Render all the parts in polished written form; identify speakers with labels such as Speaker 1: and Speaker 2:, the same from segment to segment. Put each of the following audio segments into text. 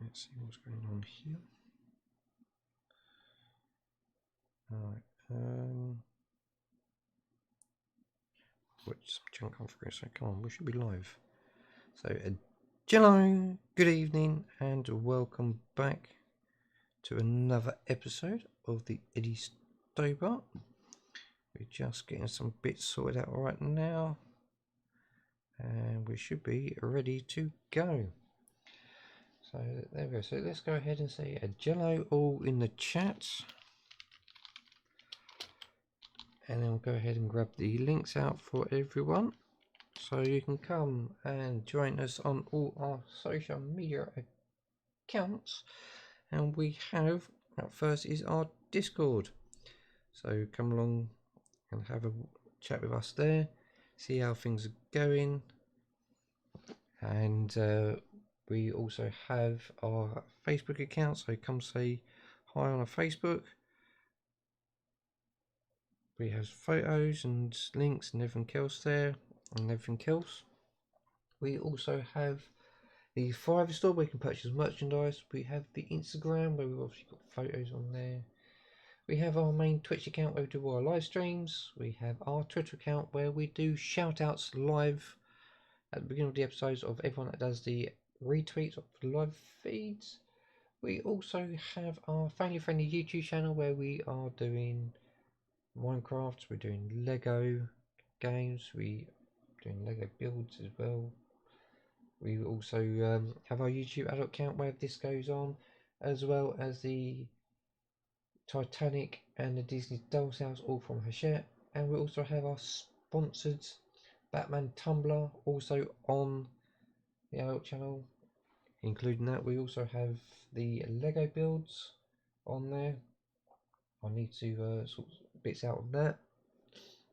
Speaker 1: let's see what's going on here. Alright, put some junk on for it, so come on, we should be live. So, hello, good evening, and welcome back to another episode of the Eddie Stobart. We're just getting some bits sorted out right now, and we should be ready to go. So there we go. So let's go ahead and say a jello all in the chat, and then we'll go ahead and grab the links out for everyone, so you can come and join us on all our social media accounts. And we have, at first, is our Discord. So come along and have a chat with us there, see how things are going, and we also have our Facebook account, so come say hi on our Facebook. We have photos and links and everything else there, and everything else. We also have the Fiverr store where you can purchase merchandise. We have the Instagram where we've obviously got photos on there. We have our main Twitch account where we do our live streams. We have our Twitter account where we do shout outs live at the beginning of the episodes of everyone that does the retweets of the live feeds. We also have our family friendly YouTube channel where we are doing Minecraft, we're doing Lego games, we're doing Lego builds as well. We also have our YouTube adult account where this goes on, as well as the Titanic and the Disney Doll's House, all from Hachette. And we also have our sponsored Batman Tumblr also on the adult channel. Including that, we also have the Lego builds on there. I need to sort bits out of that.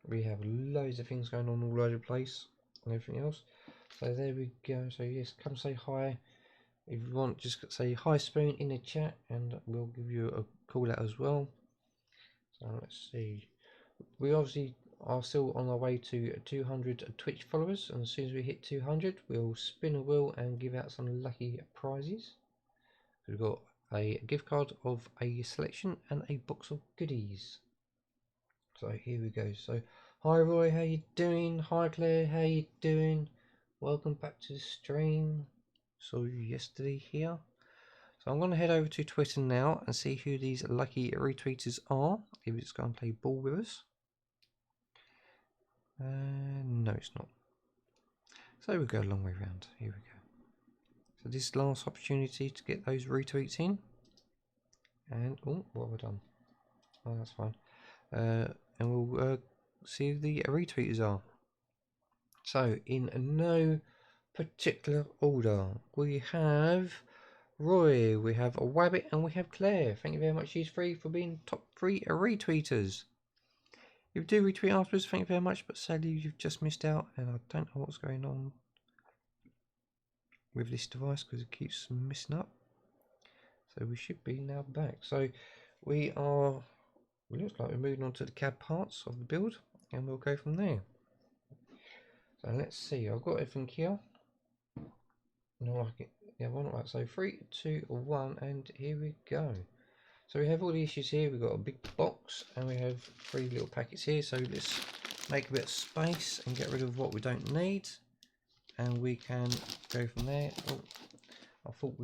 Speaker 1: We have loads of things going on all over the place and everything else. So there we go. So yes, come say hi. If you want, just say hi Spoon in the chat and we'll give you a call out as well. So let's see. We obviously are still on our way to 200 Twitch followers, and as soon as we hit 200 we'll spin a wheel and give out some lucky prizes. We've got a gift card of a selection and a box of goodies. So here we go. So hi Roy, how you doing? Hi Claire, how you doing? Welcome back to the stream. Saw you yesterday here. So I'm going to head over to Twitter now and see who these lucky retweeters are. If it's going to play ball with us. No, it's not. So we'll go a long way round. Here we go. So this is the last opportunity to get those retweets in. And oh, what have I done? Oh, that's fine. And we'll see who the retweeters are. So in no particular order, we have Roy, we have a Wabbit, and we have Claire. Thank you very much, these three, for being top 3 retweeters. If you do retweet afterwards, thank you very much, but sadly you've just missed out, and I don't know what's going on with this device because it keeps messing up. So we should be now back. So we are, it looks like we're moving on to the CAD parts of the build, and we'll go from there. So let's see, I've got everything here. No, I get, yeah, one right. So 3, 2, 1, and here we go. So we have all the issues here. We've got a big box and we have 3 little packets here. So let's make a bit of space and get rid of what we don't need, and we can go from there. Oh,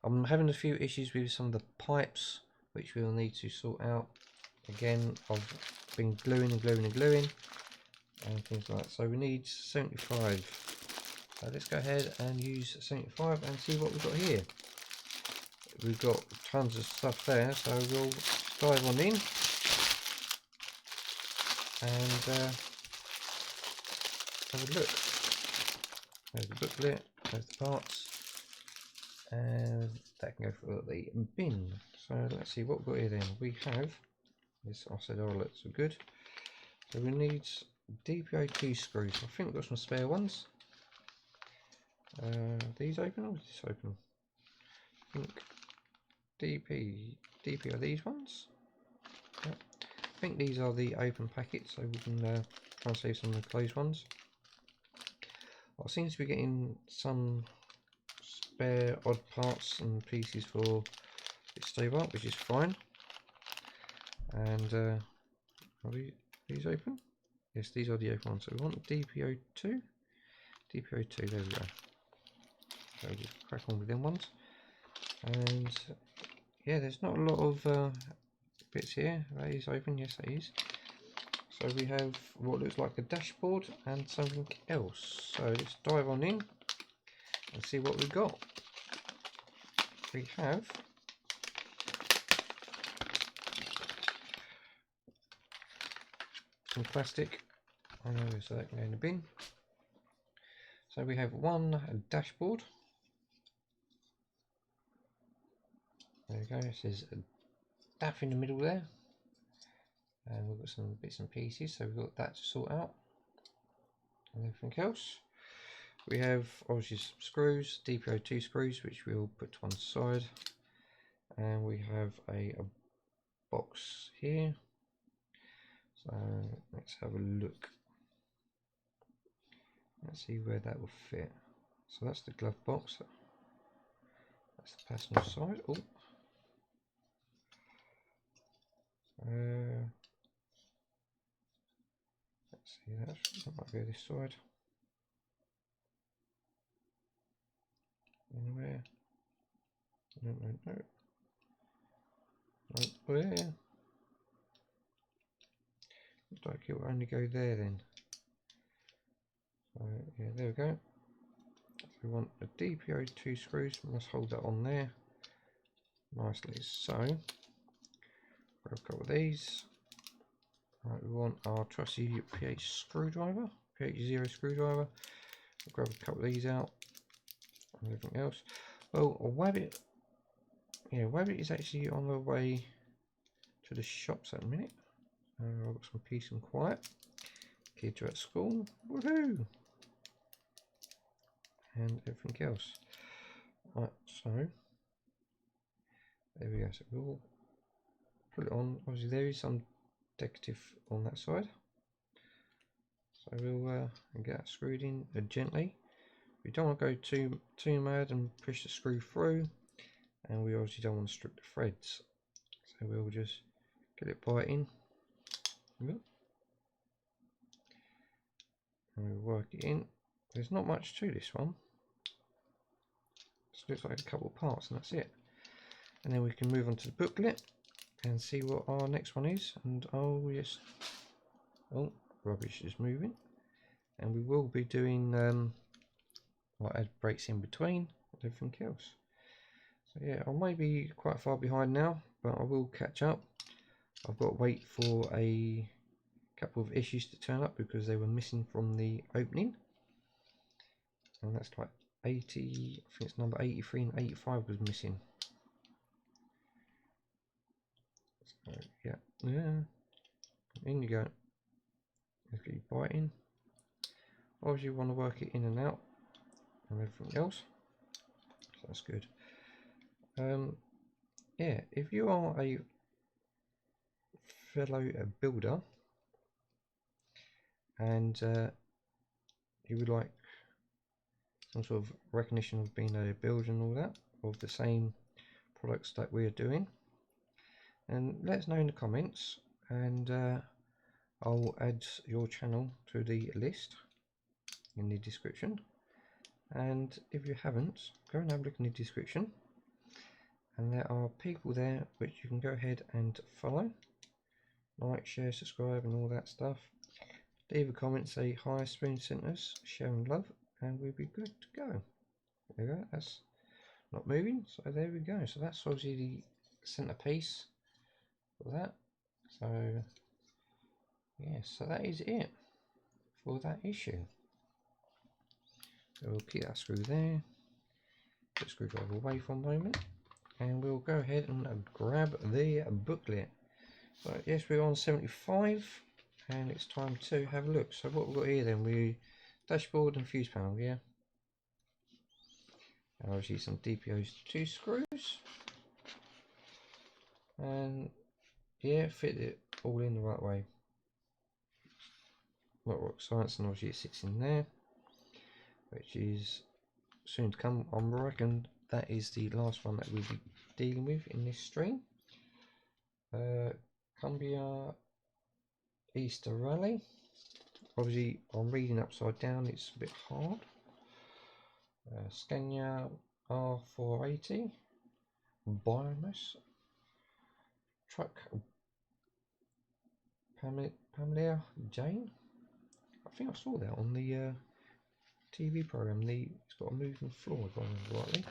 Speaker 1: I'm having a few issues with some of the pipes, which we'll need to sort out. Again, I've been gluing and gluing and gluing and things like that. So we need 75. So let's go ahead and use 75 and see what we've got here. We've got tons of stuff there, so we'll dive on in and have a look. There's the booklet, there's the parts, and that can go for the bin. So let's see what we've got here then. We have this, I said outlets are good. So we need DPO2 screws. I think we've got some spare ones. These open or is this open? I think DP are these ones. Yep. I think these are the open packets, so we can try and save some of the closed ones. I seem to be getting some spare odd parts and pieces for this Stobart, which is fine. And are these open? Yes, these are the open ones. So we want DPO2. DPO2, there we go. So we'll just crack on with them ones. And yeah, there's not a lot of bits here. That is open, yes that is. So we have what looks like a dashboard and something else. So let's dive on in and see what we've got. We have some plastic. I know, so that can go in the bin. So we have one dashboard. There we go. It says DAF in the middle there, and we've got some bits and pieces. So we've got that to sort out, and everything else. We have obviously some screws, DPO2 screws, which we'll put to one side, and we have a box here. So let's have a look. Let's see where that will fit. So that's the glove box. That's the passenger side. Oh. Let's see, that might go this side. Anywhere? No. Where? Looks like it will only go there then. So yeah, there we go. So we want a DPO2 screws. We must hold that on there nicely. So grab a couple of these. Right, we want our trusty pH screwdriver, pH 0 screwdriver. We'll grab a couple of these out and everything else. Well, Wabbit, yeah, Wabbit is actually on the way to the shops at a minute. I've got some peace and quiet. Kids are at school, woohoo! And everything else. Right, so there we go. So we'll put it on. Obviously, there is some decorative on that side. So we'll get that screwed in gently. We don't want to go too mad and push the screw through, and we obviously don't want to strip the threads. So we'll just get it biting. And we'll work it in. There's not much to this one. Just looks like a couple of parts and that's it. And then we can move on to the booklet and see what our next one is. And oh yes, oh, rubbish is moving. And we will be doing I'll add breaks in between and everything else. So yeah, I may be quite far behind now, but I will catch up. I've got to wait for a couple of issues to turn up because they were missing from the opening, and that's like 80, I think it's number 83 and 85 was missing. So yeah, in you go. Let's get you biting. Obviously you want to work it in and out and everything else, so that's good. Yeah, if you are a fellow builder and you would like some sort of recognition of being a builder and all that, of the same products that we're doing, and let us know in the comments, and I'll add your channel to the list in the description. And if you haven't, go and have a look in the description, and there are people there which you can go ahead and follow, like, share, subscribe and all that stuff. Leave a comment, say hi, Spoon sent us, share and love, and we'll be good to go. There we go, that's not moving, so there we go. So that's obviously the centerpiece for that. So yeah, so that is it for that issue. So we'll keep that screw there, put the screwdriver away for a moment, and we'll go ahead and grab the booklet. So yes, we're on 75, and it's time to have a look. So what we've got here then, we dashboard and fuse panel, yeah. And obviously some DPO2 screws, and yeah, fit it all in the right way. Not rock science, and obviously it sits in there, which is soon to come. I reckon that is the last one that we'll be dealing with in this stream. Cumbia Easter Rally. Obviously, I'm reading upside down, it's a bit hard. Scania R480. Biomass. Truck Pamela Jane. I think I saw that on the TV program. It's got a moving floor, if I remember rightly.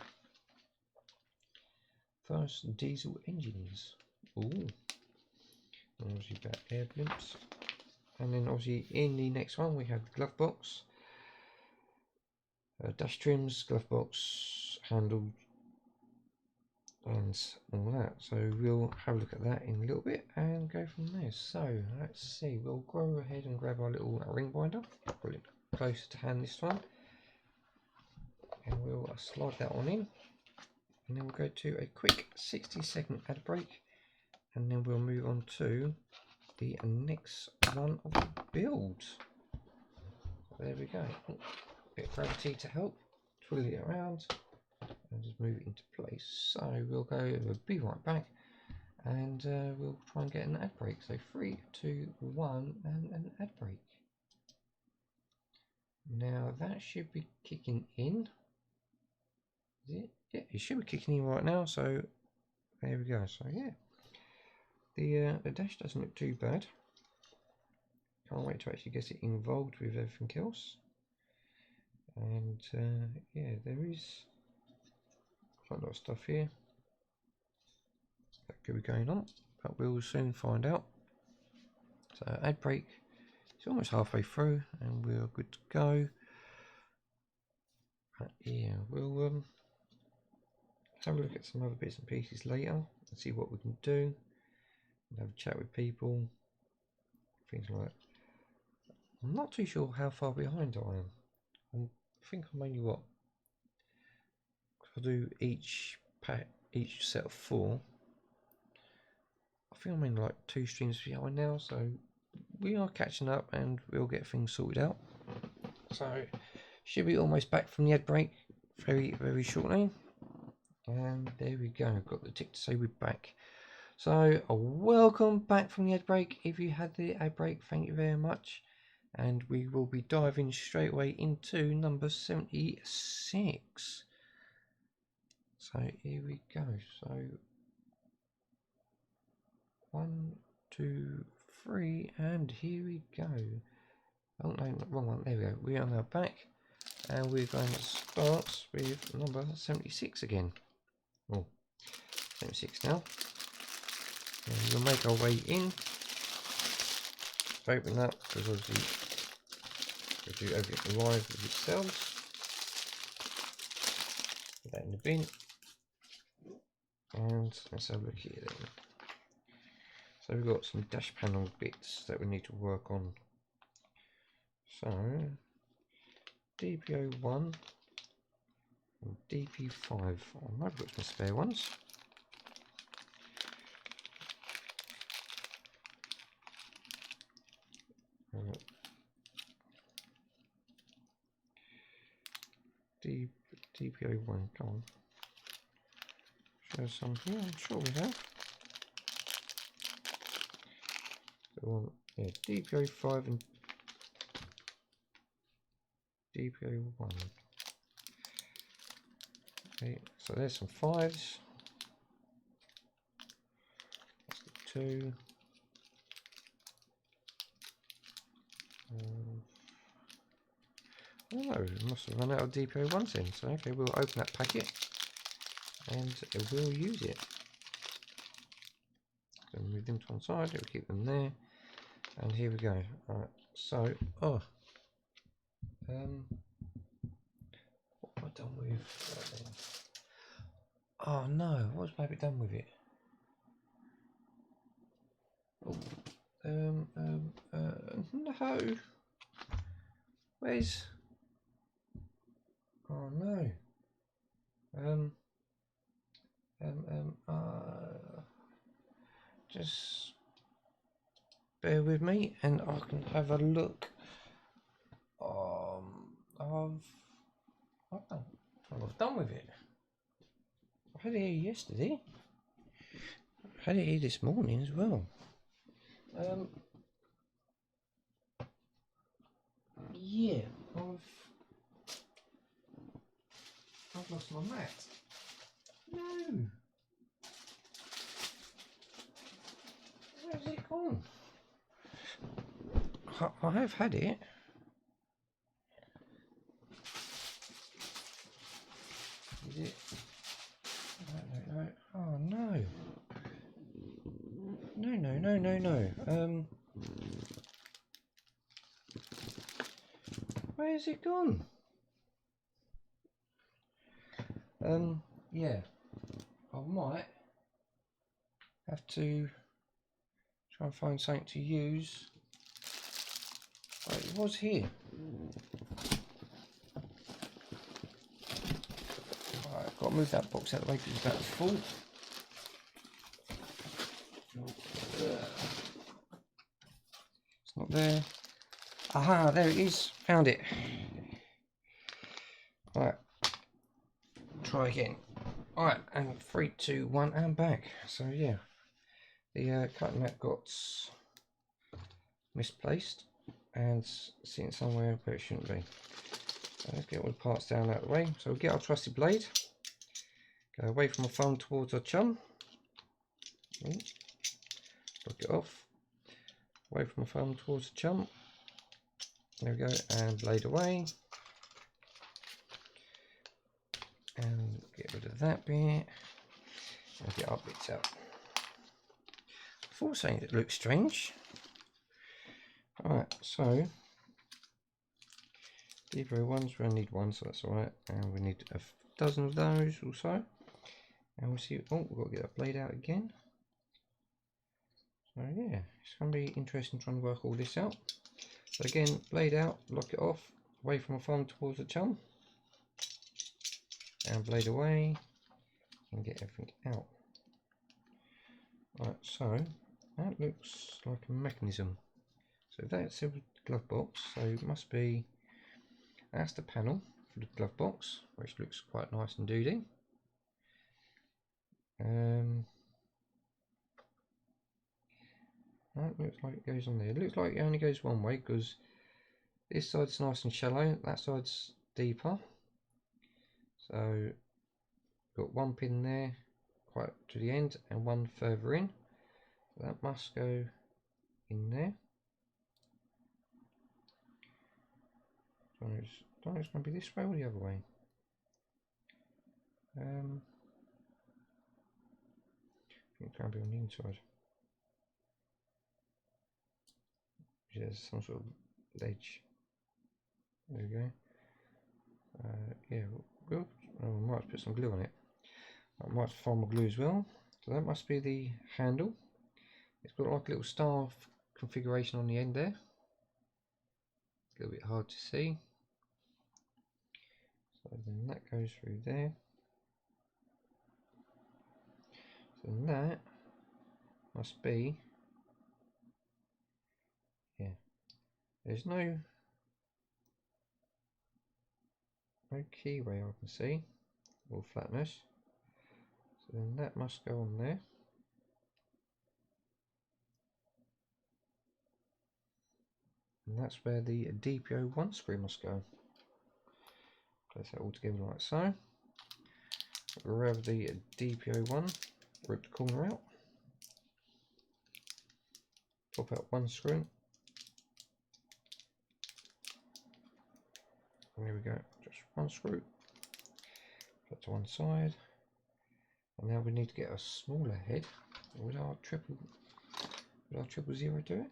Speaker 1: First diesel engines. Ooh. Obviously about air blimps. And then obviously in the next one we have the glove box. Dash trims, glove box, handle, and all that. So we'll have a look at that in a little bit and go from there. So let's see, we'll go ahead and grab our little ring binder, put it closer to hand this time, and we'll slide that on in, and then we'll go to a quick 60-second ad break, and then we'll move on to the next one of the build. There we go. Bit of gravity to help, twirl it around and just move it into place. So we'll be right back, and we'll try and get an ad break. So 3, 2, 1, and an ad break. Now that should be kicking in. Is it? Yeah, it should be kicking in right now. So there we go. So yeah, the dash doesn't look too bad. Can't wait to actually get it involved with everything else. And yeah, there is quite a lot of stuff here that could be going on, but we'll soon find out. So ad break, it's almost halfway through and we're good to go. But yeah, we'll have a look at some other bits and pieces later and see what we can do and have a chat with people, things like that. I'm not too sure how far behind I am. I think I'm only what, I do each set of 4. I think I'm in like 2 streams behind now, so we are catching up and we'll get things sorted out. So should be almost back from the ad break very, very shortly. And there we go, I've got the tick to say we're back. So welcome back from the ad break. If you had the ad break, thank you very much. And we will be diving straight away into number 76. So here we go. So 1, 2, 3, and here we go. Oh no, wrong one. There we go. We are now back, and we're going to start with number 76 again. Oh, 76 now. And we'll make our way in. Open that because obviously we'll do everything live with yourselves. Put that in the bin, and let's have a look here then. So we've got some dash panel bits that we need to work on. So DP01 and DP5. I might have got some spare ones. DP01, come on. Show some here, I'm sure we have. So, yeah, DP05 and DP01. Okay, so there's some 5s. That's the 2. Oh no, we must have run out of DP01s then. So okay, we'll open that packet and we'll use it. So move them to one side, we'll keep them there. And here we go. Alright, so what have I done with oh no, what's maybe done with it? Oh, no. Where's oh no. Just bear with me and I can have a look. I've done. done with it. I had it here yesterday. I had it here this morning as well. Yeah, I've lost my mat. No. Where's it gone? I have had it. Is it? No. Oh no. No. Where's it gone? Yeah. I might have to try and find something to use. Oh, it was here. Right, I've got to move that box out of the way because it's about full. It's not there. Aha, there it is. Found it. Right. Try again. Alright, and 3, 2, 1, and back. So yeah, the cutting mat got misplaced and sitting somewhere where it shouldn't be. So let's get all the parts down out of the way. So we'll get our trusty blade, go away from our thumb towards our chum, look it off, away from our thumb towards the chum, there we go, and blade away, and get rid of that bit, and get our bits out. I thought saying it looks strange. Alright, so DPO ones, we only need one, so that's alright, and we need a dozen of those also. And we'll see. Oh, we've got to get that blade out again. So yeah, it's going to be interesting trying to work all this out. So again, blade out, lock it off, away from my thumb towards the chum, and blade away, and get everything out. Right, so that looks like a mechanism. So that's a glove box. So it must be, that's the panel for the glove box, which looks quite nice and doody. That looks like it goes on there. It looks like it only goes one way because this side's nice and shallow, that side's deeper. So got one pin there quite to the end and one further in. So that must go in there. Don't know if it's going to be this way or the other way. I think it's going to be on the inside. There's some sort of ledge. There we go. Yeah, we might put some glue on it. I might find my glue as well. So that must be the handle. It's got like a little star configuration on the end there. A little bit hard to see. So then that goes through there. So then that must be, yeah, there's no keyway I can see, or flatness. So then that must go on there. And that's where the DPO1 screw must go. Place that all together like so. Grab the DPO1, rip the corner out, pop out one screw, and there we go, just one screw, put to one side, and now we need to get a smaller head. Would our 000 do it?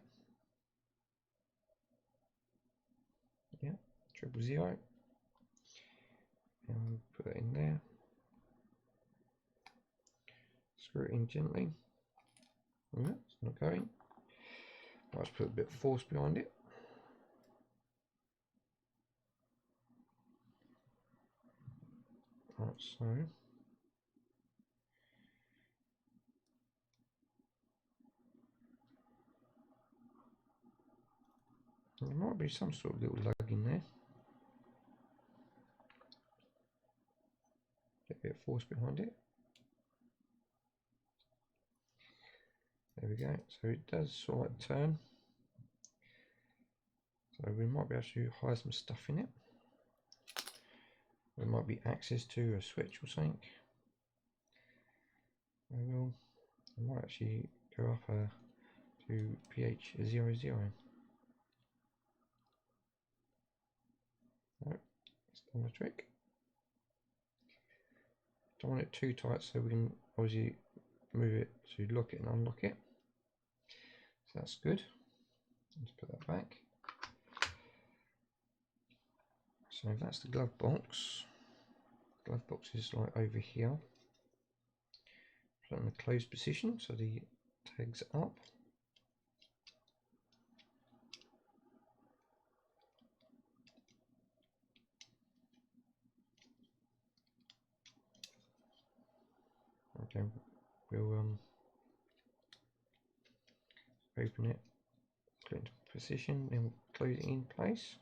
Speaker 1: Yeah, 000, and put it in there. Screw it in gently. Yeah, it's not going. Let's put a bit of force behind it. Right, so there might be some sort of little lug in there. it, a bit of force behind it. There we go. So it does sort of turn. So we might be able to hide some stuff in it. There might be access to a switch or something. I might actually go up to pH 00. No, that's done the trick. Don't want it too tight, so we can obviously move it to lock it and unlock it. So that's good. Let's put that back. So that's the glove box. The glove box is like over here. Put it in the closed position so the tags up. Okay, we'll open it, put it into position, then we'll close it in place.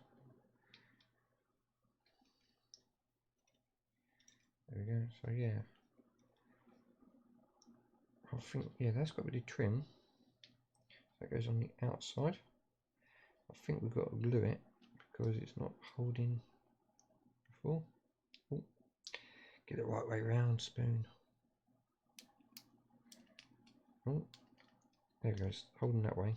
Speaker 1: There we go. So yeah, I think that's got a bit of trim. That goes on the outside. I think we've got to glue it because it's not holding before. Ooh. Get it the right way round, spoon. Oh, there it goes, holding that way.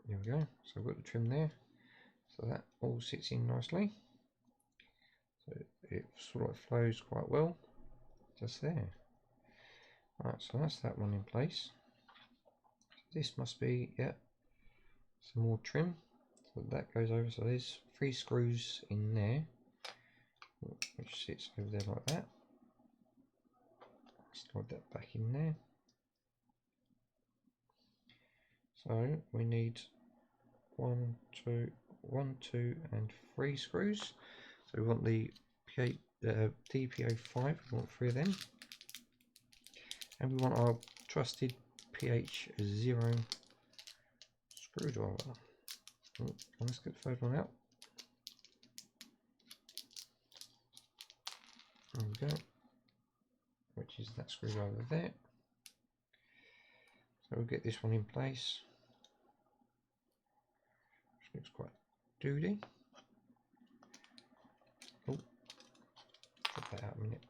Speaker 1: There we go. So I've got the trim there. So that all sits in nicely. So it sort of flows quite well just there. Right, so that's that one in place. This must be, some more trim. So that goes over. So there's 3 screws in there, which sits over there like that. Slide that back in there. So we need 1, 2, and 3 screws. So we want the DPO5, we want 3 of them. And we want our trusted pH 0 screwdriver. Oh, let's get the third one out. There we go. Which is that screwdriver there. So we'll get this one in place. Which looks quite doody. Oh, put that out a minute.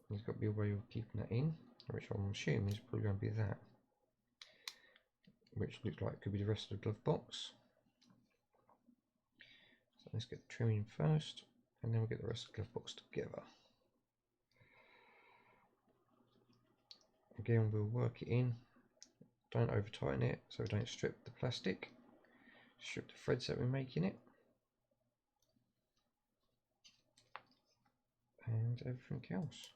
Speaker 1: There's got to be a way of keeping that in, which I'm assuming is probably going to be that. Which looks like it could be the rest of the glove box. So let's get the trim in first, and then we'll get the rest of the glove box together. Again, we'll work it in. Don't over tighten it so we don't strip the plastic. Strip the threads that we're making it. And everything else.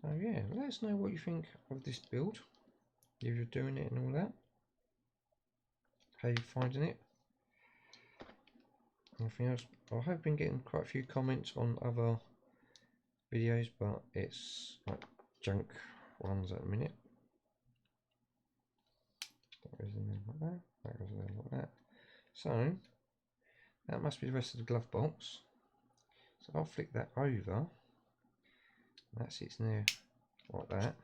Speaker 1: So yeah, let us know what you think of this build. If you're doing it and all that. How you're finding it. Anything else? I have been getting quite a few comments on other videos, but it's like junk ones at the minute. That goes in there like that. That goes in there like that. So that must be the rest of the glove box. So I'll flick that over. That sits in there like that.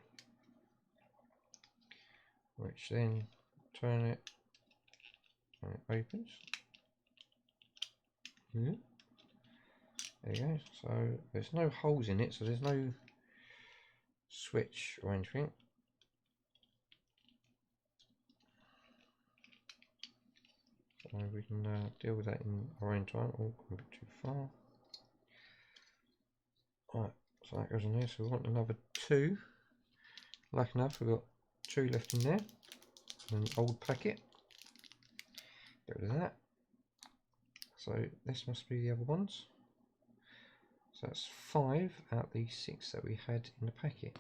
Speaker 1: Which then turn it and it opens. There you go. So there's no holes in it, so there's no switch or anything. So we can deal with that in our own time. Oh, a bit too far. Right, so that goes on there. So we want another 2. Lucky enough, we've got 2 left in there. An old packet. Get rid of that. So this must be the other ones. So that's 5 out of the 6 that we had in the packet.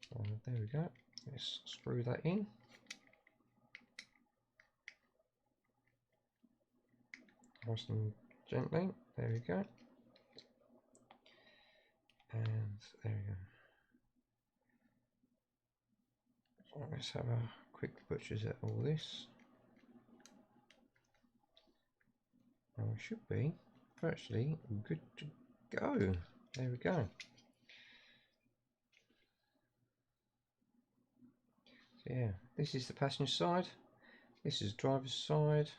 Speaker 1: So there we go. Let's screw that in. Nice and gently. There we go. And there we go. So let's have a quick quickly butchers at all this. And we should be virtually good to go. There we go. So yeah, this is the passenger side. This is driver's side.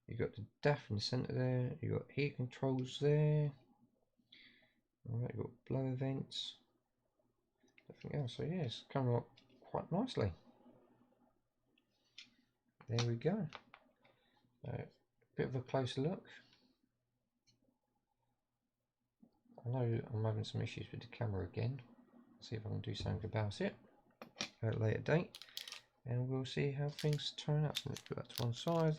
Speaker 1: You've got the DAF in the centre there. You've got heat controls there. Alright, you've got blower vents. Everything else. So yeah, it's coming up quite nicely. There we go. Bit of a closer look. I know I'm having some issues with the camera again. See if I can do something about it at a later date, and we'll see how things turn out. So let's put that to one side.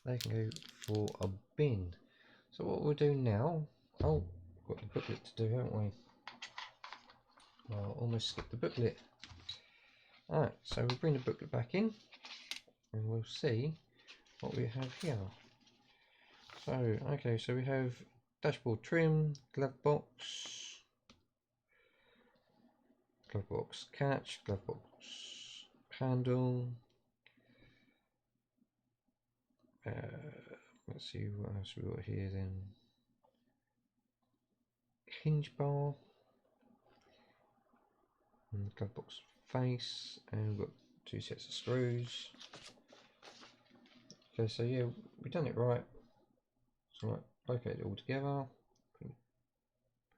Speaker 1: They can go for a bin. So what we'll do now, oh, we've got the booklet to do, haven't we? Well, almost skipped the booklet. Alright, so we'll bring the booklet back in and we'll see what we have here. So, okay, so we have dashboard trim, glove box catch, glove box handle. Let's see what else we got here then. Hinge bar, and glove box face, and we've got 2 sets of screws. Okay, so yeah, we've done it right. So like, locate it all together, put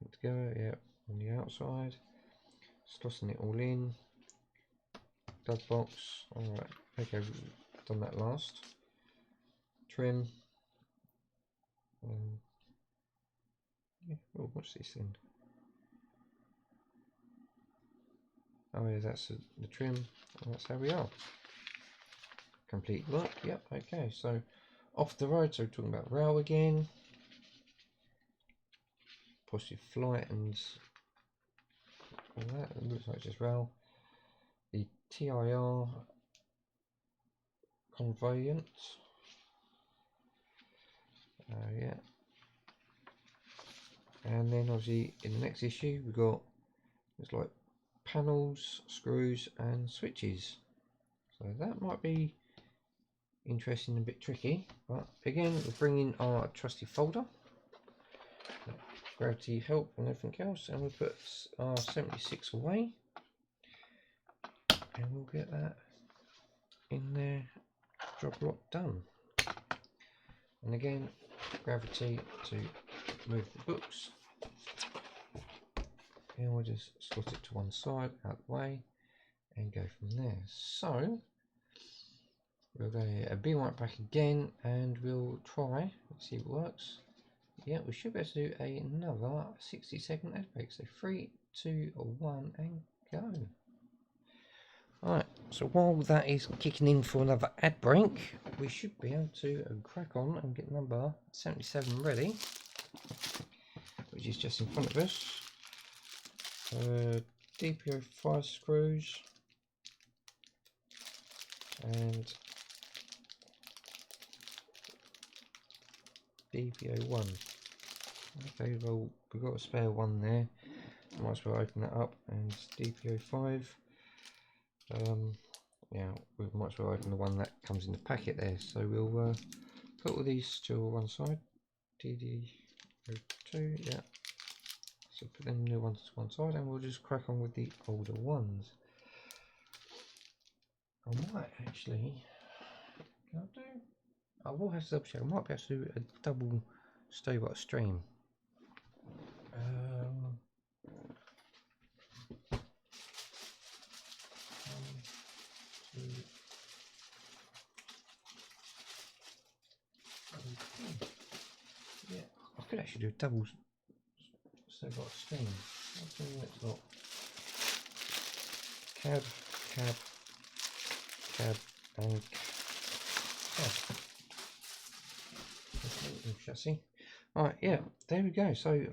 Speaker 1: it together, yeah, on the outside, slotting it all in. Glove box, alright, okay, we've done that last. Trim, yeah, oh, what's this then? Oh yeah, that's the trim, and that's how we are. Complete look, yep, okay, so off the road, so we're talking about rail again. Positive flight and all that, it looks like just rail. The TIR conveyance, yeah. And then obviously in the next issue we've got, it's like panels, screws and switches. So that might be interesting and a bit tricky, but again we'll bring in our trusty folder, gravity help and everything else, and we'll put our 76 away and we'll get that in there, job lot done. And again, gravity to move the books, and we'll just slot it to one side out the way and go from there. So we'll go a be right back again and we'll try, let's see if it works. Yeah, we should be able to do another 60-second ad break. So 3, 2, 1 and go. Alright, so while that is kicking in for another ad break, we should be able to crack on and get number 77 ready, which is just in front of us. DPO 5 screws and DPO 1. Okay, well we've got a spare one there, might as well open that up, and DPO 5. Yeah, we might as well open the one that comes in the packet there. So we'll put all these to one side. DD02, yeah. So put them new ones to one side, and we'll just crack on with the older ones. I might actually, can I do? I will have to double check. I might be able to do a double Stobart stream. Yeah, I could actually do a double Stobart stream. It's not cab, and cab. Chassis. Alright, yeah, there we go. So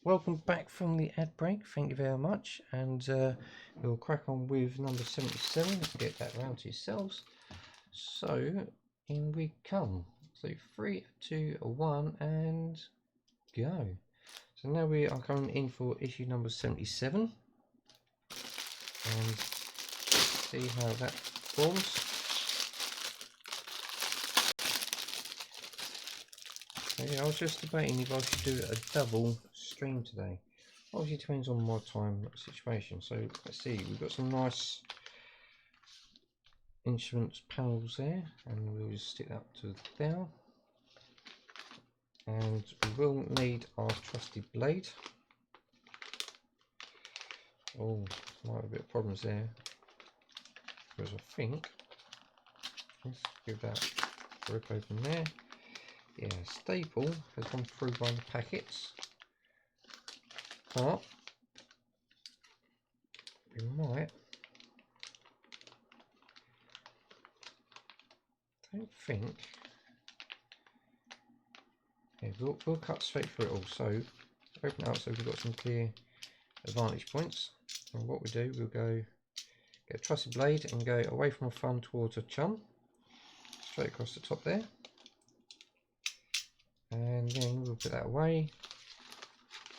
Speaker 1: welcome back from the ad break, thank you very much, and we'll crack on with number 77. Let's get that round to yourselves. So in we come. So 3, 2, 1 and go. So now we are coming in for issue number 77 and see how that forms. So yeah, I was just debating if I should do a double stream today. Obviously it depends on my time situation. So let's see, we've got some nice instruments panels there, and we'll just stick that to there. And we will need our trusty blade. Oh, might have a bit of problems there, because I think, let's give that a rip open there. Yeah, staple has gone through by the packets, but we might, don't think, yeah, we'll cut straight through it all. So open it up so we've got some clear advantage points. And what we do, we'll go get a trusty blade and go away from a thumb towards a chum, straight across the top there, and then we'll put that away.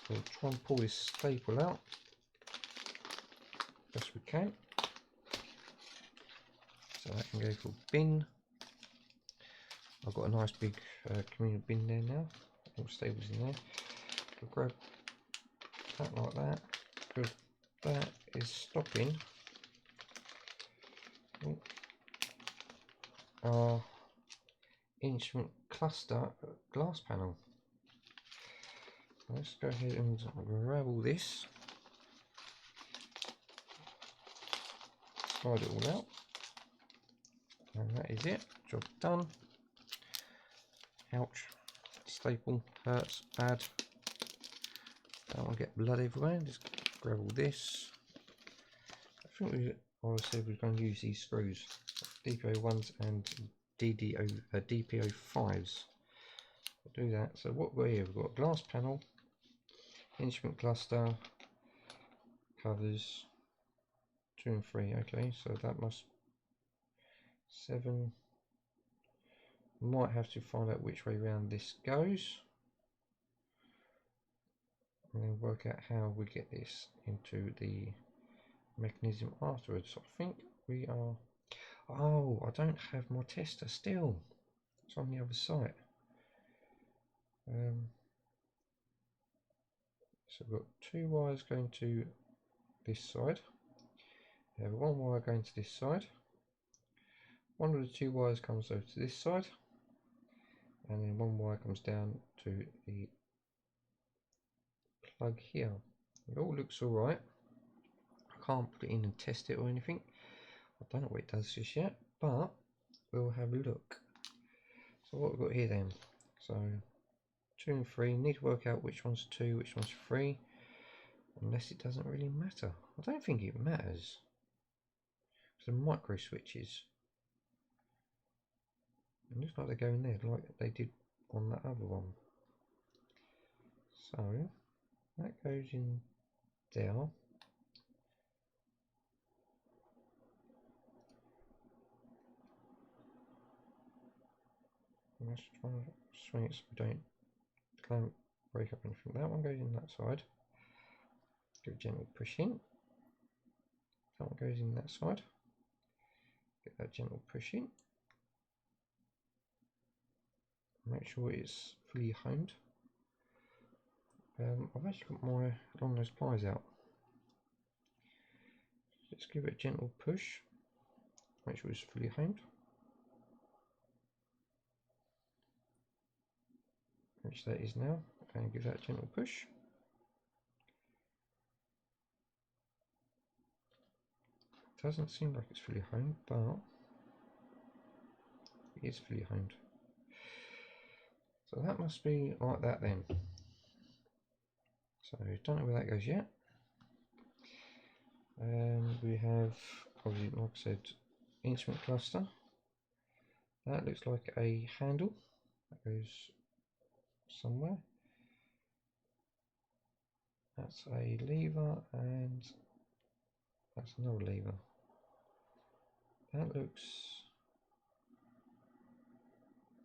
Speaker 1: We'll try and pull this staple out best we can, so that can go for bin. I've got a nice big communal bin there now, all staples in there. We'll grab that like that, because that is stopping our instrument cluster glass panel. Let's go ahead and grab all this, slide it all out, and that is it, job done. Ouch, staple hurts bad. Don't want to get blood everywhere. Just grab all this. I think I said we were going to use these screws, DPO 1s and DPO 5s. We'll do that. So what we've got here, we've got a glass panel, instrument cluster, covers 2 and 3. Okay, so that must 7. Might have to find out which way round this goes, and then work out how we get this into the mechanism afterwards. I think we are, oh, I don't have my tester still, it's on the other side. So we've got 2 wires going to this side, we have 1 wire going to this side, one of the 2 wires comes over to this side, and then 1 wire comes down to the plug here. It all looks alright. I can't put it in and test it or anything. I don't know what it does just yet, but we'll have a look. So what we've got here then, so 2 and 3, need to work out which one's 2, which one's 3, unless it doesn't really matter. I don't think it matters. Some micro switches. It looks like they go in there like they did on that other one. So that goes in there. Let's try and swing it so we don't clamp, break up anything. That one goes in that side. Give a gentle push in. That one goes in that side. Get that gentle push in. Make sure it's fully honed. I've actually got my long nose pliers out. Let's give it a gentle push. Make sure it's fully honed. Which that is now, and give that a gentle push. Doesn't seem like it's fully honed, but it is fully honed. So that must be like that then. So don't know where that goes yet. We have, obviously, like I said, instrument cluster. That looks like a handle that goes somewhere. That's a lever, and that's another lever. That looks,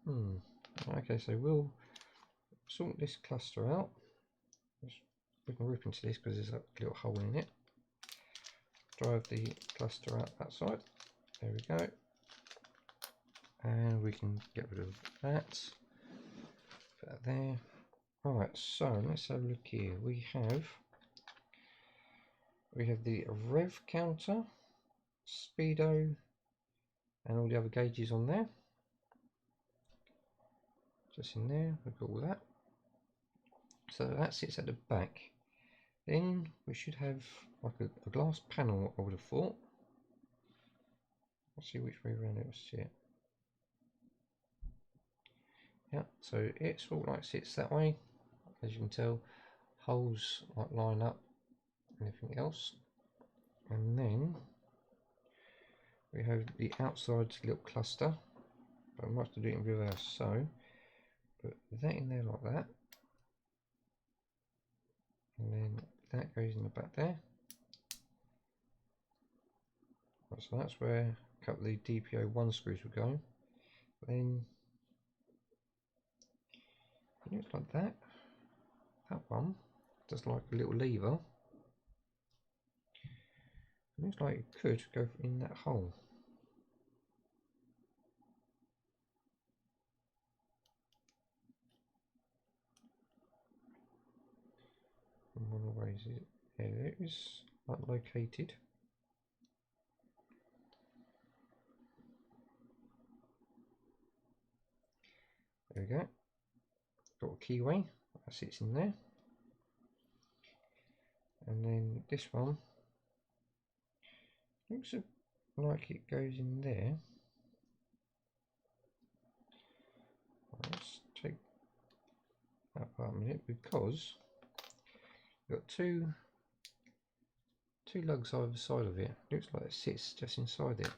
Speaker 1: okay, so we'll sort this cluster out. We can rip into this because there's a little hole in it. Drive the cluster out that side, There we go. And we can get rid of that. Put that there. Right, so let's have a look here. We have the rev counter, speedo, and all the other gauges on there. Just in there, we've got all that. So that sits at the back. Then we should have like a glass panel, I would have thought. Let's see which way around it will sit. Yeah, so it sort of like sits that way. As you can tell, holes like line up and everything else. And then we have the outside little cluster. But I might have to do it in reverse. So put that in there like that. And then that goes in the back there. So that's where a couple of the DPO1 screws will go. Then it looks like that. That one does like a little lever. It looks like it could go in that hole. In one of the ways it, yeah, it is like located. There we go. Got a keyway that sits in there. And then this one looks like it goes in there. Let's take that part a minute, because we've got two lugs either side of it. Looks like it sits just inside it.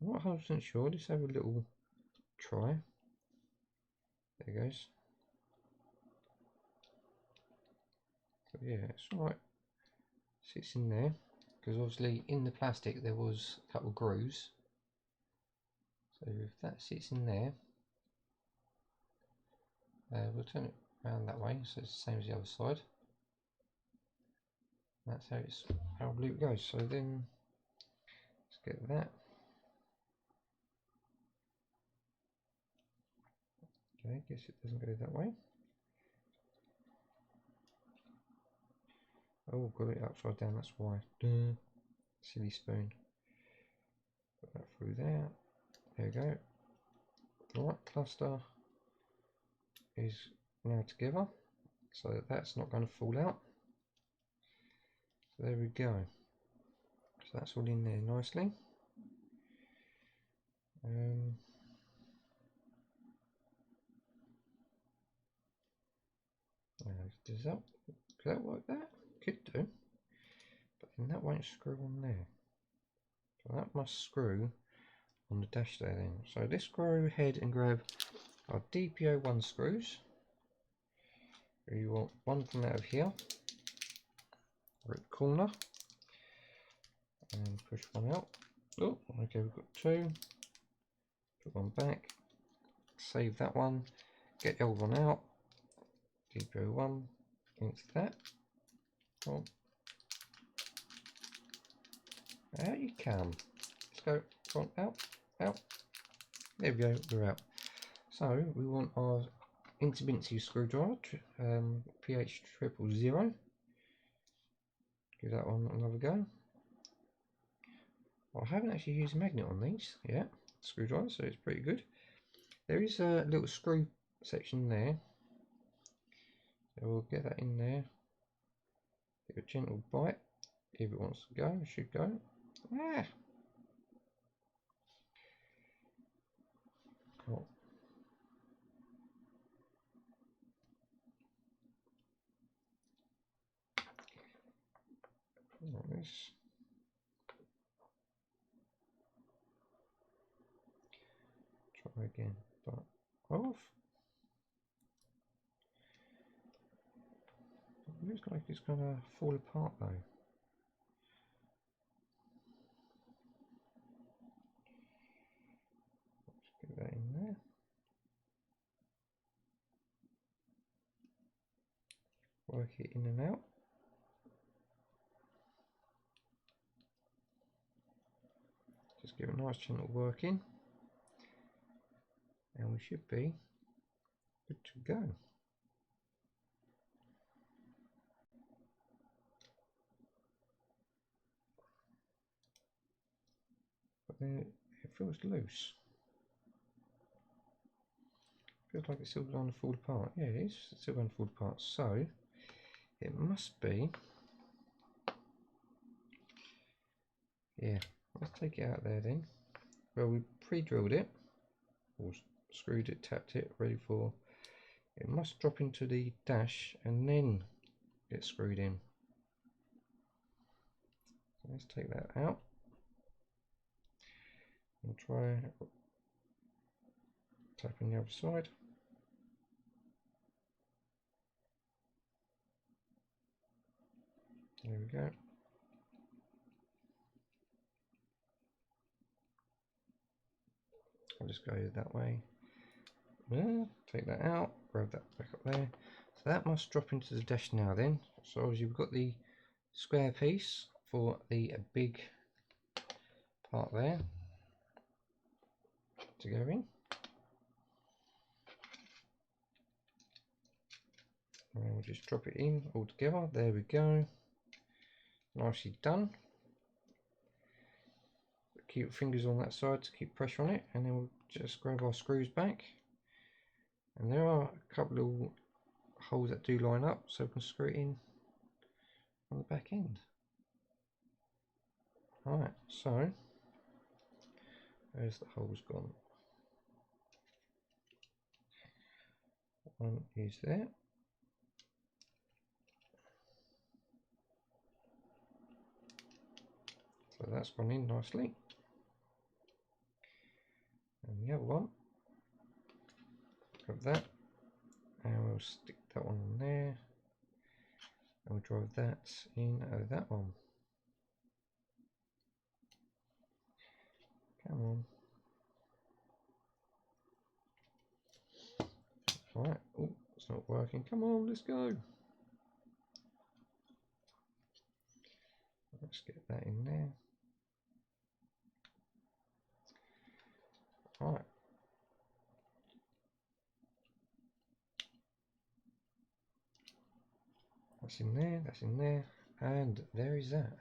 Speaker 1: I'm not 100% sure. Let's have a little try. There it goes. So yeah, it's alright. Sits in there, because obviously in the plastic there was a couple of grooves. So if that sits in there, we'll turn it around that way so it's the same as the other side. That's how the loop goes. So then let's get that. Okay, guess it doesn't go that way. Oh, got it upside down, that's why. Duh. Silly spoon. Put that through there. There we go. The right cluster is now together, so that's not going to fall out. So there we go. So that's all in there nicely. Does that work there? Could do. But then that won't screw on there. So that must screw on the dash there then. So this screw head and grab our DPO1 screws. You want one coming out of here, right corner, and push one out. Oh, okay, we've got two. Put one back, save that one, get the old one out, DPO1 into that. Oh. Out you come. Let's go. Come on, out. There we go, we're out. So we want our intermittency screwdriver, PH 000. Give that one another go. Well, I haven't actually used a magnet on these yet, screwdriver, so it's pretty good. There is a little screw section there, so we'll get that in there. Give a gentle bite if it wants to go. It should go. Ah. Cool. Like this. Try again, but off. It looks like it's gonna fall apart though. Let's get that in there. Work it in and out. Let's give it a nice gentle working, and we should be good to go. But then it feels loose. Feels like it's still going to fall apart. Yeah, it is. It's still going to fall apart. So it must be. Yeah, let's take it out there then. Well, we pre-drilled it, or screwed it, tapped it, ready for. It must drop into the dash and then get screwed in. So let's take that out and try tapping the other side. There we go. I'll just go that way. Yeah, take that out, grab that back up there. So that must drop into the dash now then. So obviously we've got the square piece for the big part there to go in. And then we'll just drop it in all together. There we go. Nicely done. Keep your fingers on that side to keep pressure on it, and then we'll just grab our screws back. And there are a couple of holes that do line up, so we can screw it in on the back end. Alright, so there's the holes gone. One is there. So that's gone in nicely. And the other one, grab that, and we'll stick that one in there, and we'll drive that in over that one. Come on. Alright, oh, it's not working. Come on, let's go. Let's get that in there. Alright. That's in there, and there is that.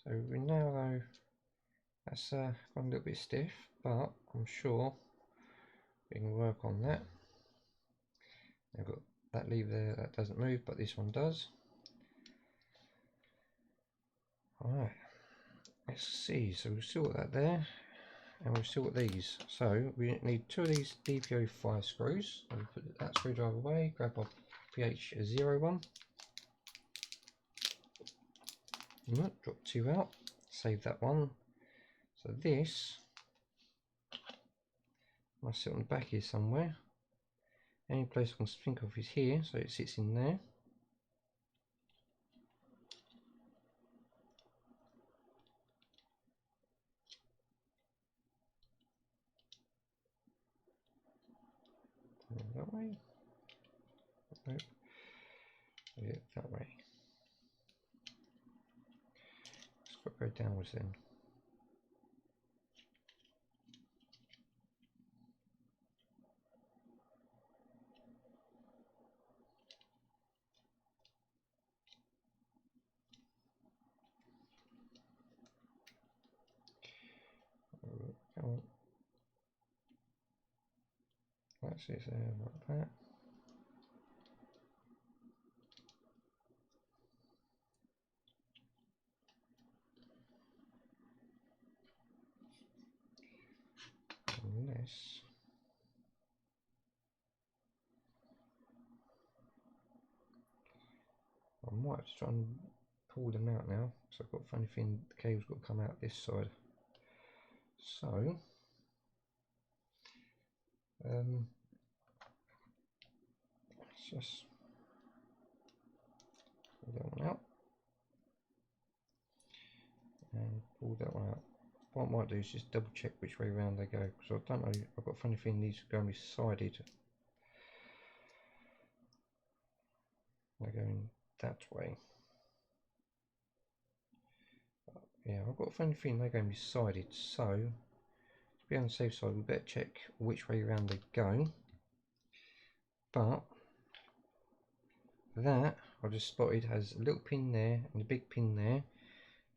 Speaker 1: So we now though, that's gone a little bit stiff, but I'm sure we can work on that. I've got that lever there that doesn't move, but this one does. Alright, let's see. So we've still got that there, and we've still got these. So we need two of these DPO 5 screws. So we put that screwdriver away, grab our PH0 one. Drop two out, save that one. So this must sit on the back here somewhere. Any place I can think of is here, so it sits in there. That way. Nope. Yeah, that way. It's got to go downwards then. Come on. That's it there, like that. Unless I might have to try and pull them out now, so I've got a funny feeling the cable's got to come out this side. So let's just pull that one out and pull that one out. What I might do is just double check which way around they go, because I don't know, I've got a funny feeling these are going to be sided. They're going that way. yeah, I've got a funny feeling they're going to be sided, so to be on the safe side we better check which way around they go. But that I just spotted has a little pin there and a big pin there,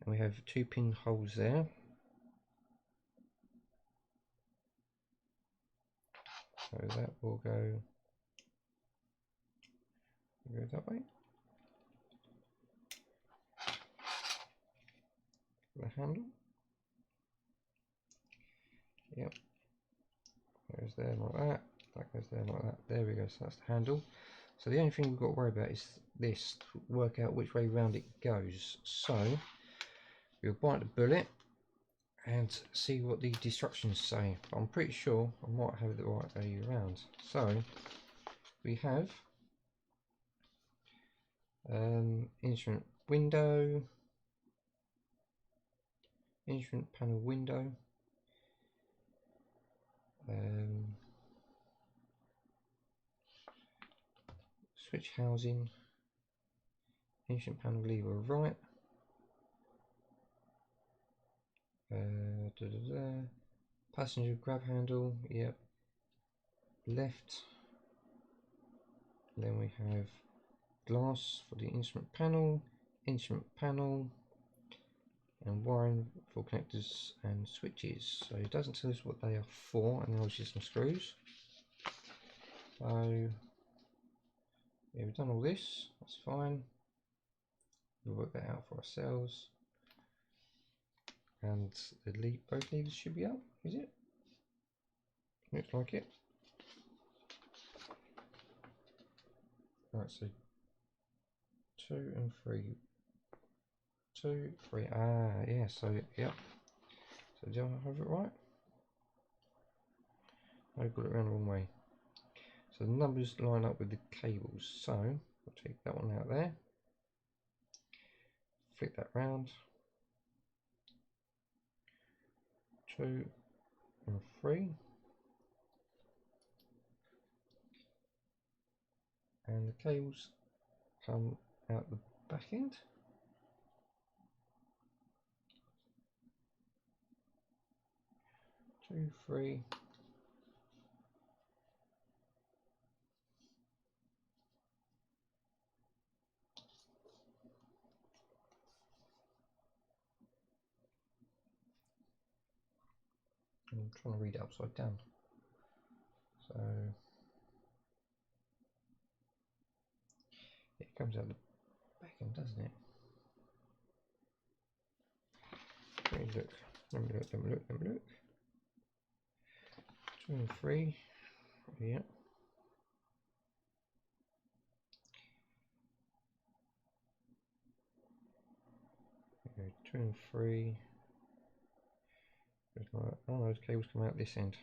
Speaker 1: and we have 2 pin holes there. So that will go that way. The handle. Yep. Goes there like that. That goes there like that. There we go. So that's the handle. So the only thing we've got to worry about is this, to work out which way round it goes. So we'll bite the bullet and see what the instructions say. But I'm pretty sure I might have it the right way around. So we have instrument window, instrument panel window, switch housing, instrument panel lever right, passenger grab handle, yep, left. Then we have glass for the instrument panel, and wiring for connectors and switches. So it doesn't tell us what they are for, and there's just some screws. So yeah, we've done all this, that's fine. We'll work that out for ourselves. And the both levers should be up, is it? Looks like it. Right, so 2 and 3. 2, 3. Ah, yeah, so, yep. So, do I have it right? I got it around the wrong way. So, the numbers line up with the cables. So, we'll take that one out there. Flip that round. 2 and 3. And the cables come out the back end. Two, 3. I'm trying to read it upside down. So it comes out the back end, doesn't it? Let me look. Let me look. 2 and 3. Yeah. Okay, 2 and 3. Oh, those cables come out this end.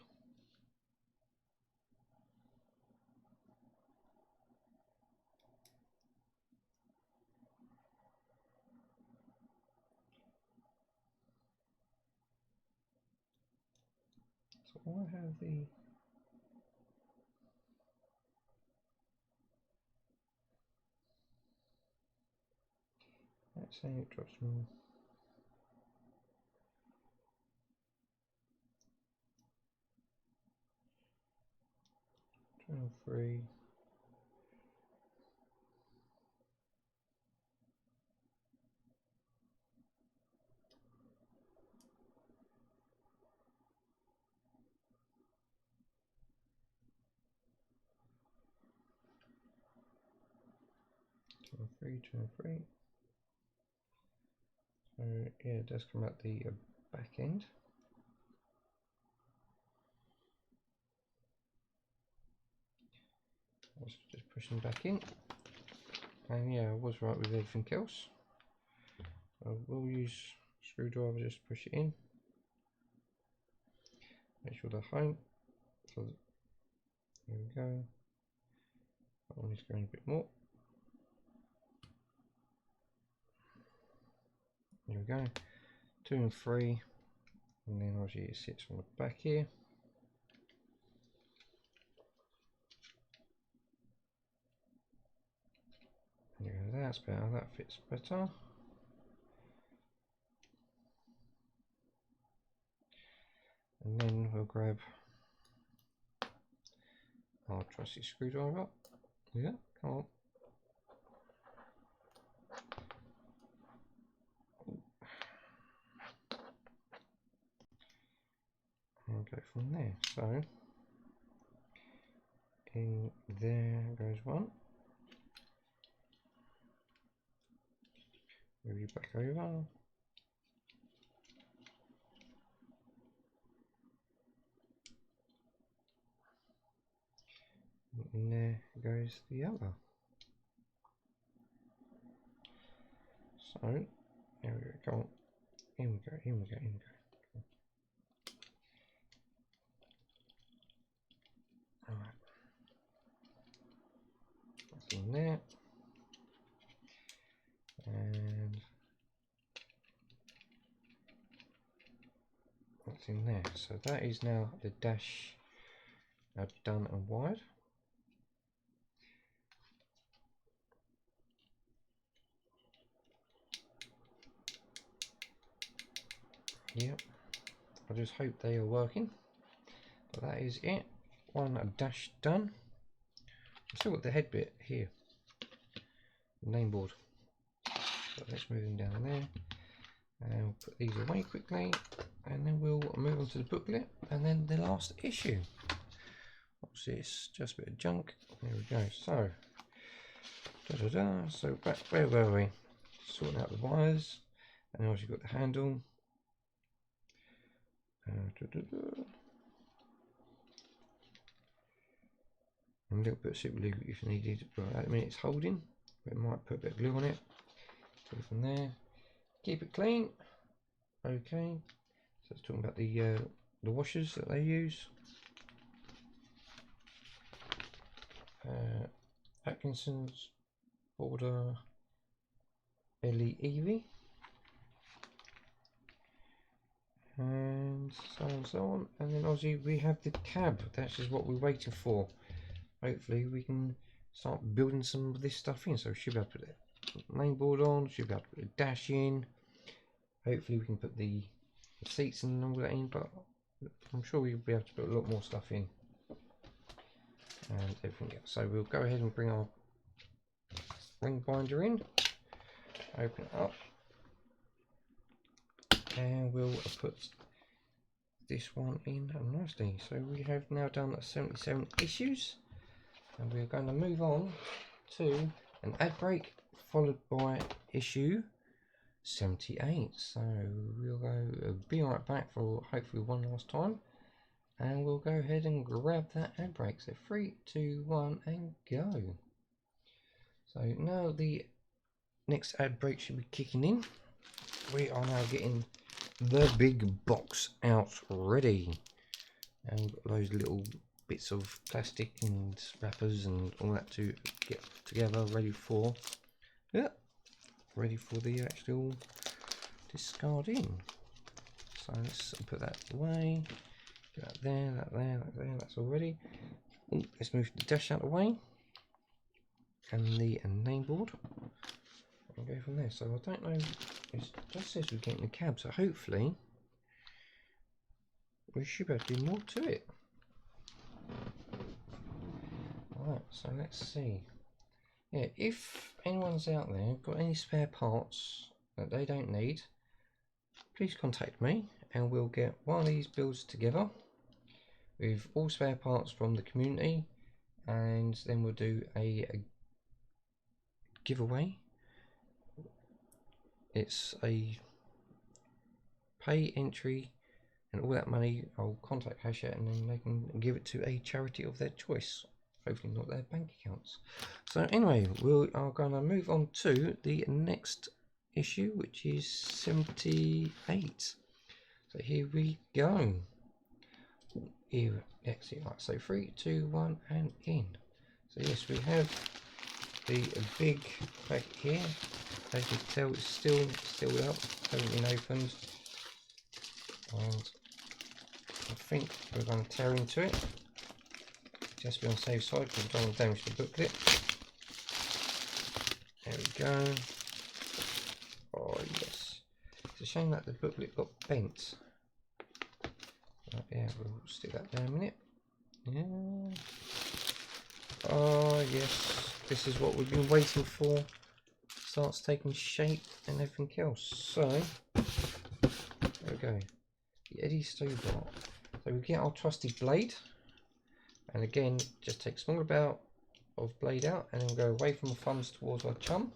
Speaker 1: So I have the that's saying it drops from 2 and 3. Two and 3, 2 and 3. So yeah, it does come out the back end. Let's just push them back in. And yeah, I was right with everything else. So we'll use screwdriver just to push it in. Make sure they're home. So there we go. That one is going a bit more. There we go. 2 and 3. And then obviously it sits on the back here. There we go, that's better, that fits better. And then we'll grab our trusty screwdriver. Yeah, come on. And go from there. So in there goes one. Move you back over. And there goes the other. So there we go. Come on. In we go. In we go. In we go. Alright. That's in there. And that's in there. So that is now the dash done and wired. Yep. I just hope they are working. But that is it. One dash done. I've still got the head bit here. The name board. So let's move them down there. And we'll put these away quickly. And then we'll move on to the booklet. And then the last issue. What's this? Just a bit of junk. There we go. So, so back, where were we? Sorting out the wires. And also you've got the handle. And a little bit of super glue if needed. But at the minute it's holding. But it might put a bit of glue on it. Go from there. Keep it clean. Okay. So it's talking about the washers that they use. Atkinson's border LEEV. And so on, and then obviously we have the cab. That's just what we're waiting for. Hopefully we can start building some of this stuff in. So we should be able to put the main board on, should be able to put the dash in. Hopefully we can put the seats and all that in, but I'm sure we'll be able to put a lot more stuff in and everything else. So we'll go ahead and bring our ring binder in, open it up. And we'll put this one in nicely. So we have now done 77 issues, and we're going to move on to an ad break followed by issue 78. So we'll go be right back for hopefully one last time, and we'll go ahead and grab that ad break. So 3, 2, 1 and go. So now the next ad break should be kicking in. We are now getting the big box out ready, and we've got those little bits of plastic and wrappers and all that to get together, ready for the actual discarding. So let's put that away, get that there, that there, that there. That's all ready. Ooh, let's move the dash out of the way and the name board. And go from there. So I don't know, it just says we're getting the cab, so hopefully we should be able to do more to it. Alright, so let's see. Yeah, if anyone's out there got any spare parts that they don't need, please contact me and we'll get one of these builds together with all spare parts from the community, and then we'll do a giveaway. It's a pay entry, and all that money I'll contact Hachette and then they can give it to a charity of their choice, hopefully not their bank accounts. So anyway, we are going to move on to the next issue, which is 78. So here we go. Here, exit. Right, so 3, 2, 1 and in. So yes, we have the big pack here. As you can tell, it's still sealed up, hasn't been opened, and I think we're going to tear into it just to be on the safe side because we don't want to damage the booklet. There we go. Oh yes, it's a shame that the booklet got bent. Yeah, we'll stick that there a minute. Yeah. Oh yes, this is what we've been waiting for. Starts taking shape and everything else. So there we go. The Eddie Stobart. So we get our trusty blade, and again just take a small amount of blade out and then go away from the thumbs towards our chum.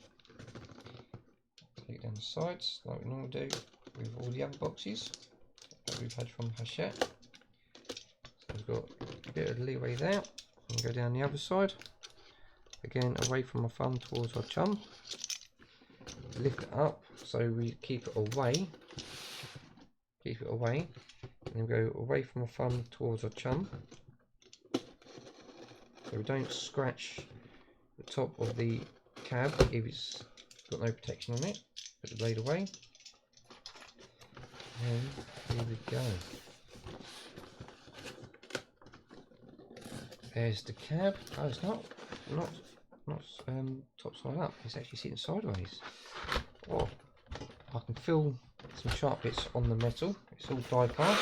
Speaker 1: Take it down the sides like we normally do with all the other boxes that we've had from Hachette. So we've got a bit of leeway there, and go down the other side. Again away from our thumb towards our chum. Lift it up so we keep it away. Keep it away. And then go away from our thumb towards our chum. So we don't scratch the top of the cab if it's got no protection on it. Put the blade away. And here we go. There's the cab. Oh, it's not top side up. It's actually sitting sideways. Oh, I can feel some sharp bits on the metal. It's all die-cast.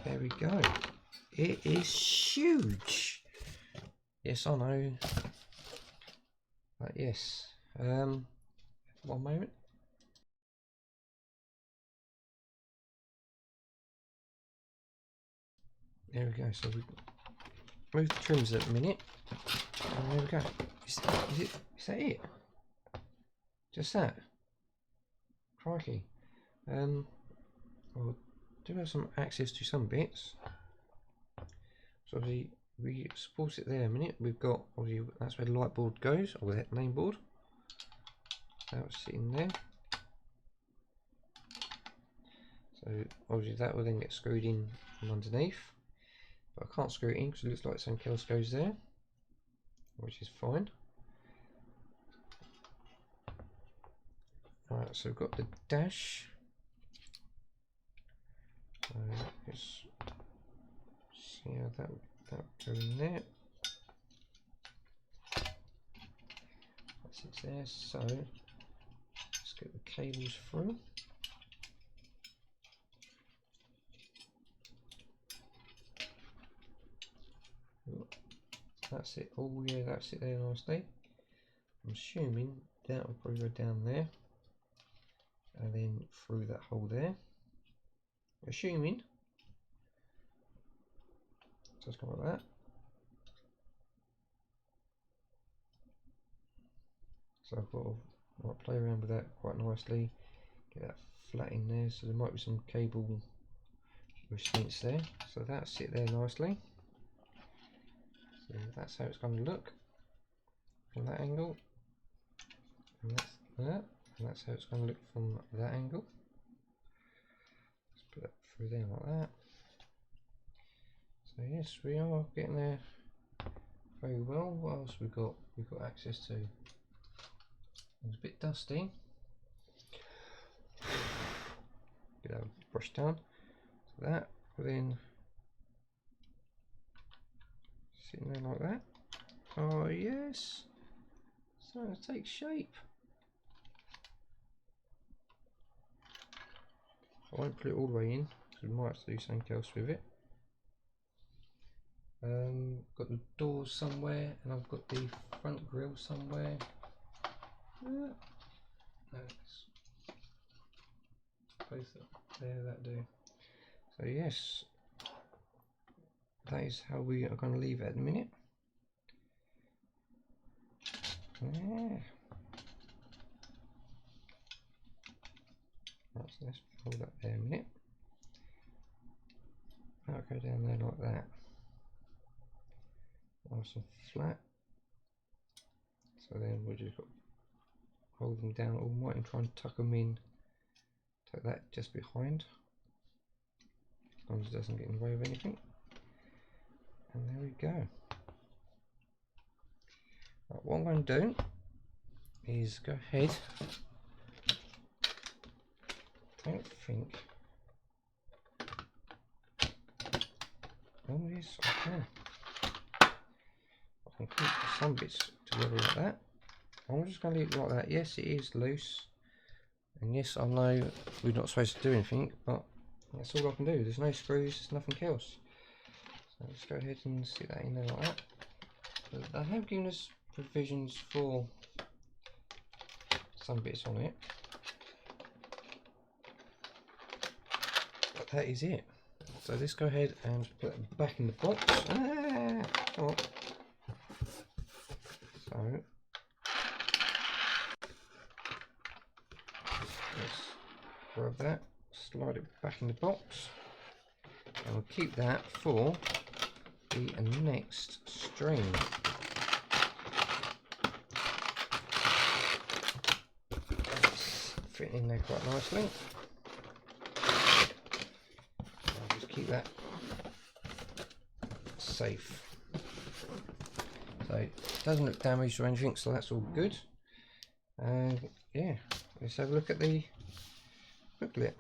Speaker 1: There we go. It is huge. Yes, I know. But yes. One moment. There we go. So we move the trims at a minute. And there we go. Is that it? Just that? Crikey. We'll do have some access to some bits. So we support it there a minute. We've got, obviously, that's where the light board goes, or that main board. That's sitting there. So obviously that will then get screwed in from underneath. But I can't screw it in because it looks like something else goes there, which is fine. Alright, so we've got the dash. So let's see how that will go in there. That's it there. So let's get the cables through. That's it. Oh yeah, that's it there nicely. I'm assuming that will probably go down there and then through that hole there. Assuming. Just go like that. So I've got to play around with that quite nicely. Get that flat in there, so there might be some cable restraints there. So that's it there nicely. So that's how it's going to look from that angle. And that's that. And that's how it's going to look from that angle. Let's put that through there like that. So yes, we are getting there very well. What else we've got? We've got access to. It's a bit dusty. Get that brushed down. So that will then sitting there like that. Oh yes, starting to take shape. I won't put it all the way in because we might have to do something else with it. Got the doors somewhere, and I've got the front grille somewhere. That's both there, that do. So yes, that is how we are going to leave it at the minute. Yeah. Let's hold that there a minute. That'll go down there like that. Nice and flat. So then we'll just hold them down all right and try and tuck them in. Tuck that just behind, as long as it doesn't get in the way of anything. And there we go. Right, what I'm going to do is go ahead. I don't think. Oh yes, I can. I can keep some bits together like that. I'm just going to leave it like that. Yes, it is loose, and yes, I know we're not supposed to do anything, but That's all I can do. There's no screws, there's nothing else. So let's go ahead and stick that in there like that. But they have given us provisions for some bits on it. But that is it. So let's go ahead and put it back in the box. Oh. So let's grab that, slide it back in the box, and we'll keep that for the next stream. It's fitting in there quite nicely. I'll just keep that safe. So it doesn't look damaged or anything, so that's all good. And yeah, let's have a look at the booklet.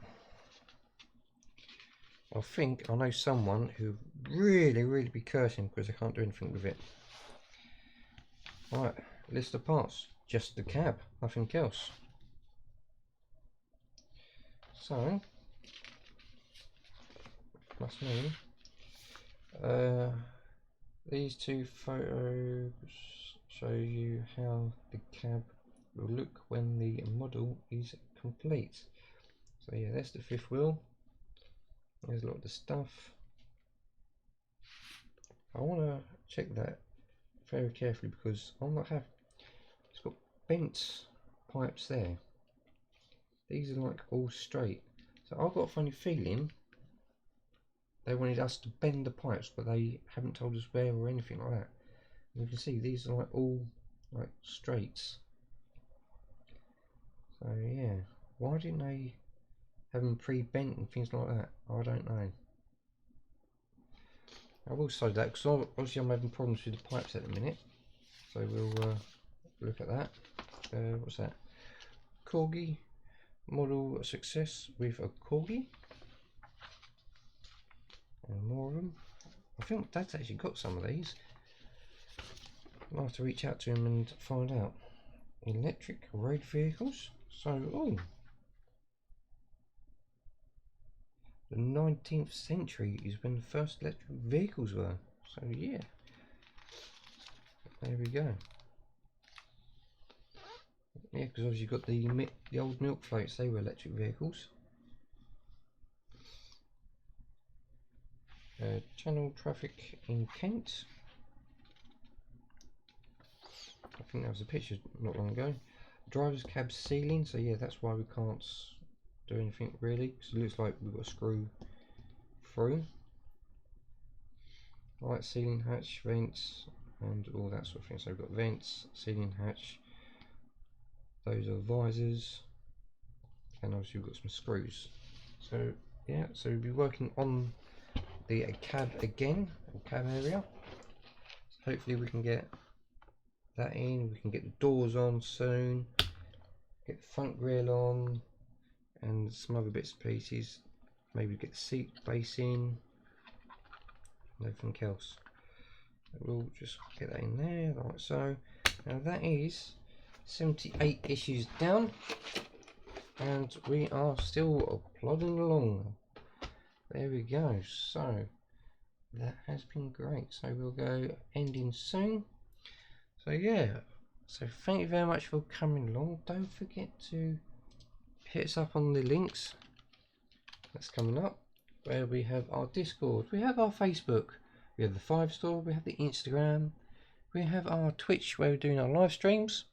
Speaker 1: I think I know someone who really be cursing because I can't do anything with it. Right, list of parts, just the cab, nothing else. So must mean these two photos show you how the cab will look when the model is complete. So yeah, that's the fifth wheel. There's a lot of the stuff. I want to check that very carefully because I'm not happy. It's got bent pipes there. These are like all straight. So I've got a funny feeling they wanted us to bend the pipes, but they haven't told us where or anything like that. And you can see these are like all like straights. So yeah, why didn't they have them pre-bent and things like that? I don't know. I will say that because obviously I'm having problems with the pipes at the minute. So we'll look at that. What's that? Corgi model success with a Corgi. And more of them. I think Dad's actually got some of these. I'll have to reach out to him and find out. Electric road vehicles. So, oh, the 19th century is when the first electric vehicles were. So yeah, there we go. Yeah, because obviously you've got the old milk floats, they were electric vehicles. Channel traffic in Kent. I think that was a picture not long ago. Driver's cab ceiling, so yeah, that's why we can't do anything really, because it looks like we've got a screw through. Light ceiling hatch, vents, and all that sort of thing. So we've got vents, ceiling hatch, those are visors, and obviously we've got some screws. So yeah, so we'll be working on the cab again, cab area. So hopefully we can get that in, we can get the doors on soon, get the front grille on, and some other bits and pieces. Maybe get the seat base in, and everything else. We'll just get that in there, like so. Now that is 78 issues down, and we are still plodding along. There we go. So that has been great. So we'll go ending soon. So yeah, so thank you very much for coming along. Don't forget to hit us up on the links that's coming up, where we have our Discord, we have our Facebook, we have the 5 store, we have the Instagram, we have our Twitch where we're doing our live streams.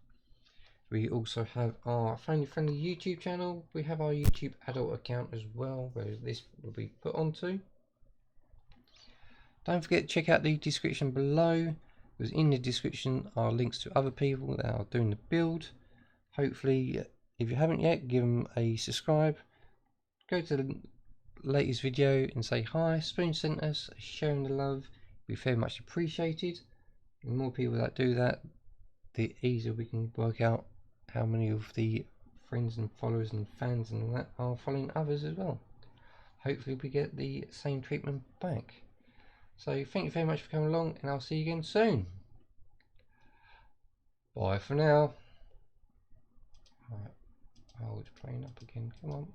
Speaker 1: We also have our family friendly YouTube channel. We have our YouTube adult account as well, where this will be put onto. Don't forget to check out the description below, because in the description are links to other people that are doing the build. Hopefully, if you haven't yet, give them a subscribe. Go to the latest video and say hi. Spoon sent us, sharing the love. Be very much appreciated. The more people that do that, the easier we can work out how many of the friends and followers and fans and all that are following others as well. Hopefully we get the same treatment back. So thank you very much for coming along, and I'll see you again soon. Bye for now. Alright, hold playing up again, come on.